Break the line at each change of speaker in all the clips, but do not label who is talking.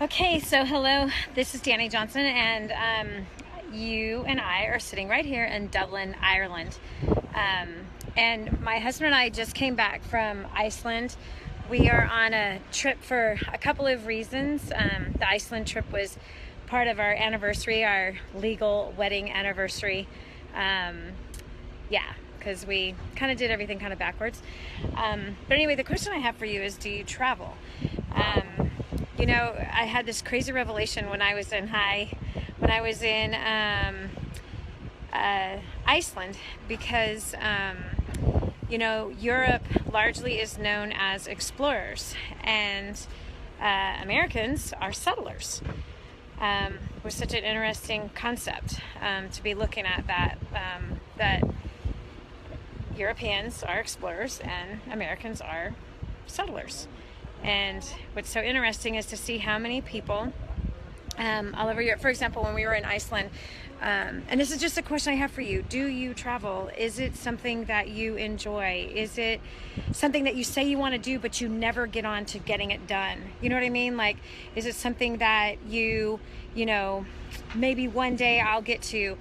Okay, so hello, this is Dani Johnson, and you and I are sitting right here in Dublin, Ireland. And my husband and I just came back from Iceland. We are on a trip for a couple of reasons. The Iceland trip was part of our anniversary, our legal wedding anniversary. Because we kind of did everything kind of backwards. But anyway, the question I have for you is, do you travel? You know, I had this crazy revelation when I was in Iceland, because you know, Europe largely is known as explorers, and Americans are settlers. Was such an interesting concept to be looking at that Europeans are explorers and Americans are settlers. And what's so interesting is to see how many people all over Europe. For example, when we were in Iceland, and this is just a question I have for you: do you travel? Is it something that you enjoy? Is it something that you say you want to do but you never get on to getting it done? You know what I mean? Like, is it something that you know, maybe one day I'll get to,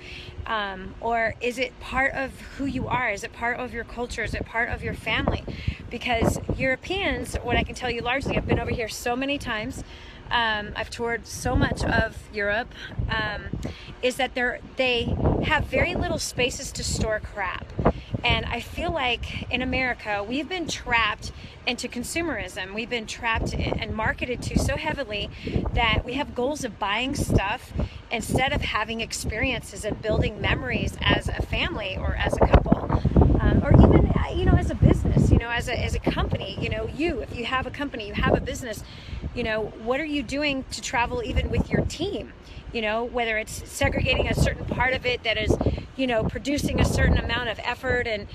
or is it part of who you are? Is it part of your culture? Is it part of your family? Because Europeans, what I can tell you largely, I've been over here so many times, I've toured so much of Europe, is that they have very little spaces to store crap. And I feel like in America, we've been trapped into consumerism. We've been trapped and marketed to so heavily that we have goals of buying stuff instead of having experiences and building memories as a family or as a couple, or even, you know, as a business, you know, as a company. You know, if you have a company, you have a business, you know, what are you doing to travel even with your team? You know, whether it's segregating a certain part of it that is, you know, producing a certain amount of effort, and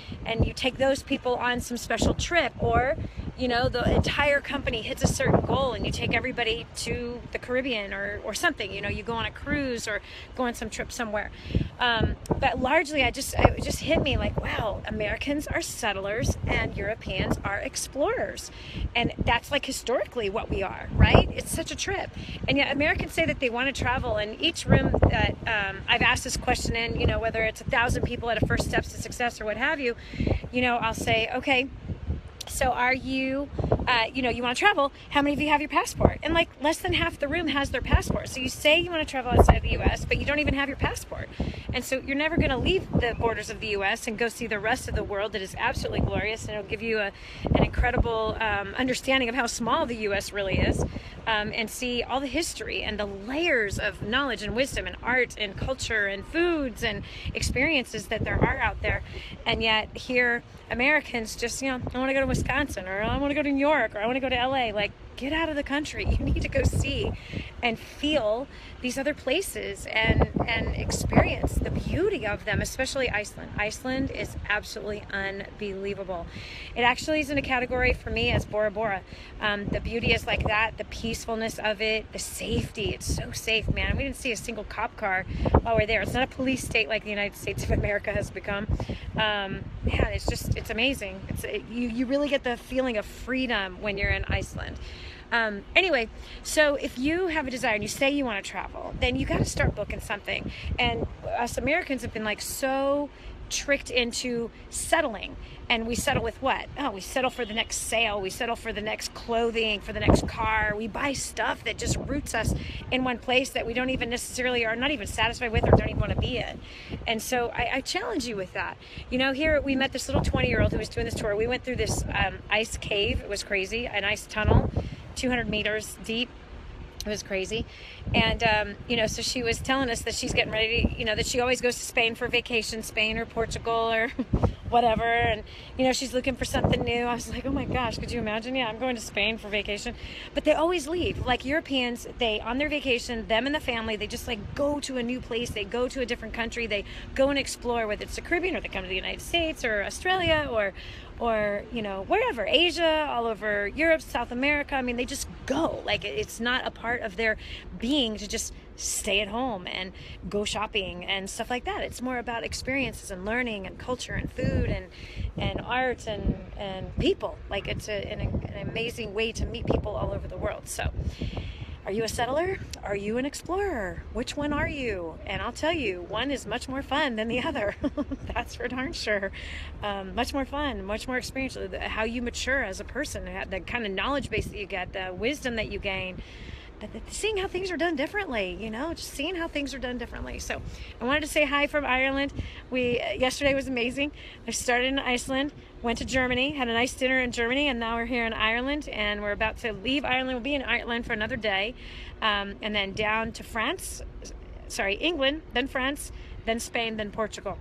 you take those people on some special trip, or, you know, the entire company hits a certain goal and you take everybody to the Caribbean or something, you know, you go on a cruise or go on some trip somewhere. But largely it just hit me like, wow, Americans are settlers and Europeans are explorers. And that's like historically what we are, right? It's such a trip. And yet Americans say that they want to travel, and each room that I've asked this question in, you know, whether it's 1,000 people at a First Steps to Success or what have you, you know, I'll say, okay, so are you, you know, you want to travel, how many of you have your passport? And like less than half the room has their passport. So you say you want to travel outside the U.S., but you don't even have your passport. And so you're never going to leave the borders of the U.S. and go see the rest of the world that is absolutely glorious, and it'll give you an incredible understanding of how small the U.S. really is, and see all the history and the layers of knowledge and wisdom and art and culture and foods and experiences that there are out there. And yet here, Americans just, you know, I want to go to Wisconsin, or I want to go to New York, or I want to go to LA. Like, get out of the country. You need to go see and feel these other places and experience the beauty of them, especially Iceland. Iceland is absolutely unbelievable. It actually is in a category for me as Bora Bora. The beauty is like that, the peacefulness of it, the safety. It's so safe, man. We didn't see a single cop car while we're there. It's not a police state like the United States of America has become. Man, it's amazing. You really get the feeling of freedom when you're in Iceland. Anyway, so if you have a desire and you say you want to travel, then you got to start booking something. And us Americans have been like so tricked into settling. And we settle with what? Oh, we settle for the next sale. We settle for the next clothing, for the next car. We buy stuff that just roots us in one place that we don't even necessarily are not even satisfied with or don't even want to be in. And so I challenge you with that. You know, here we met this little 20-year-old who was doing this tour. We went through this ice cave. It was crazy. An ice tunnel, 200 meters deep. It was crazy. And, you know, so she was telling us that she's getting ready to, you know, that she always goes to Spain for vacation, Spain or Portugal or whatever. And, you know, she's looking for something new. I was like, oh my gosh, could you imagine? Yeah, I'm going to Spain for vacation. But they always leave. Like Europeans, they, on their vacation, them and the family, they just like go to a new place. They go to a different country. They go and explore, whether it's the Caribbean or they come to the United States or Australia or, you know, wherever, Asia, all over Europe, South America. I mean, they just go. Like, it's not a part of their being to just stay at home and go shopping and stuff like that. It's more about experiences and learning and culture and food and art and people. Like, it's an amazing way to meet people all over the world. So, Are you a settler? Are you an explorer? Which one are you? And I'll tell you, one is much more fun than the other. That's for darn sure. Much more fun, much more experiential. How you mature as a person, the kind of knowledge base that you get, the wisdom that you gain, seeing how things are done differently, you know, just seeing how things are done differently. So I wanted to say hi from Ireland. Yesterday was amazing. I started in Iceland, went to Germany, had a nice dinner in Germany, and now we're here in Ireland, and we're about to leave Ireland. We'll be in Ireland for another day, and then down to England, then France, then Spain, then Portugal.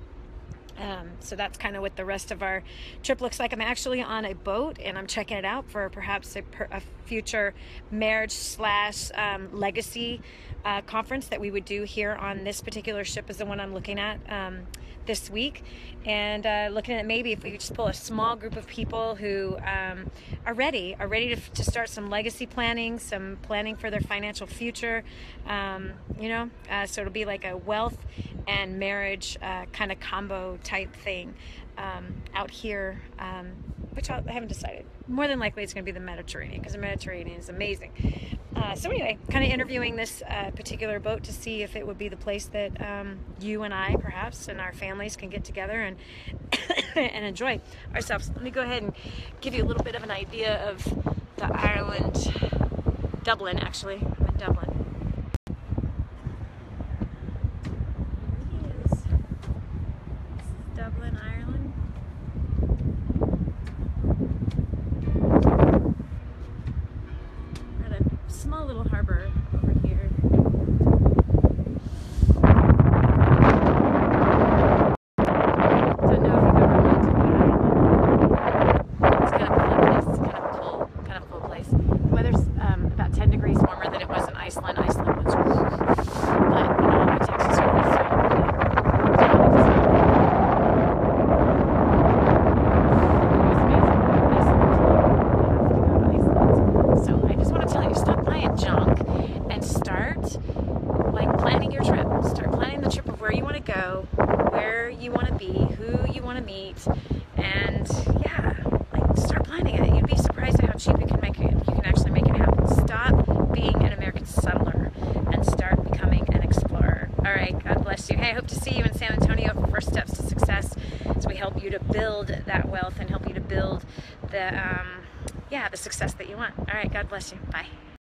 So that's kind of what the rest of our trip looks like. I'm actually on a boat, and I'm checking it out for perhaps a future marriage / legacy conference that we would do here on this particular ship is the one I'm looking at this week, and looking at maybe if we could just pull a small group of people who are ready to start some legacy planning, some planning for their financial future, so it'll be like a wealth and marriage kind of combo type thing out here, which I haven't decided. More than likely it's going to be the Mediterranean, because the Mediterranean is amazing. So anyway, kind of interviewing this particular boat to see if it would be the place that you and I perhaps and our families can get together and and enjoy ourselves. Let me go ahead and give you a little bit of an idea of the Ireland, Dublin actually. I'm in Dublin. Here it is. This is Dublin, Ireland. Small little harbor over here. Don't know if you've ever been to Ireland. It's kind of a fun place. It's kind of a cool place. The weather's about 10 degrees warmer than it was in Iceland. Iceland was, but I'm a Texas girl, so junk and start planning your trip. Start planning the trip of where you want to go, where you want to be, who you want to meet, and start planning it. You'd be surprised at how cheap you can actually make it happen. Stop being an American settler and start becoming an explorer. All right, God bless you. Hey, I hope to see you in San Antonio for First Steps to Success, as we help you to build that wealth and help you to build the success that you want. All right, God bless you. Bye.